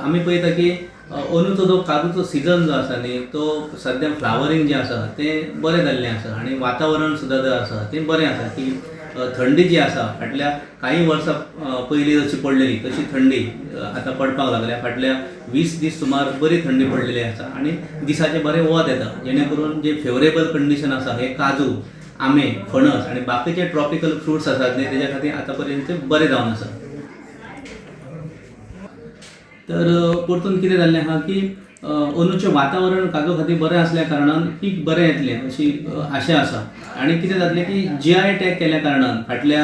आमी पळयता की अंदूचो जो काजूचो सिजन जो आसा न्ही तो सद्या फ्लावरींग जे आसा तें बरें जाल्लें आसा आनी वातावरण सुद्दां जो आसा तें बरें आसा की थंडी जी आसा फाटल्या काही वर्सां पयलीं जशी पडलेली तशी थंडी आतां पडपाक लागल्या. फाटल्या 20 दीस सुमार बरी थंडी पडलेली आसा आनी दिसाचे बरें वत येता जेणे करून जे फेवरेबल कंडिशन आसा हे काजू, आंबे, फणस आनी बाकीचे ट्रॉपिकल फ्रुट्स आसात न्ही तेज्या खातीर आतां पर्यंत बरें जावन आसा. तर परतून कितें जाल्लें आहा की अंदूचें वातावरण काजू खातीर बरें आसल्या कारणान पीक बरें येतलें अशी आशा आसा. आनी कितें जातलें की GI टॅग केल्या कारणान फाटल्या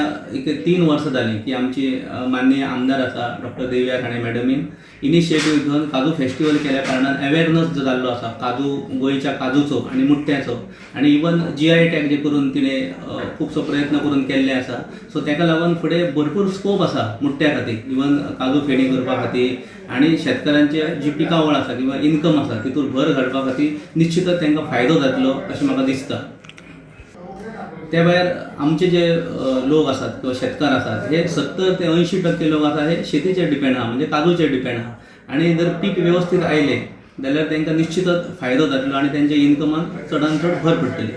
3 वर्सां जालीं की आमची माननीय आमदार आसा डॉ. देवया राणे मॅडमीन इनिशिएटीव घेवन काजू फेस्टिवल केल्या कारणान अवेअरनस जो जाल्लो आसा काजू गोंयच्या काजूचो आनी मुठ्ठ्याचो आनी इवन GI टॅग जे करून तिणें खुबसो प्रयत्न करून केल्ले आसा. सो ताका लागून फुडें भरपूर स्कोप आसा मुठ्ठ्या खातीर इवन काजू फेणी करपा खातीर आनी शेतकारांची जी पिकावळ आसा किंवा इन्कम आसा तितूर भर घालपा खातीर निश्चितच तांकां फायदो जातलो अशें म्हाका दिसता. त्या भायर आमचे जे लोक आसात किंवा शेतकार आसात हे 70 ते 80% लोक आसा हे शेतीचेर डिपेंड आहा म्हणजे काजूचेर डिपेंड आहा आनी जर पीक वेवस्थीत आयलें जाल्यार तांकां निश्चितच फायदो जातलो आनी तांच्या इन्कमान चडांत चड भर पडटली.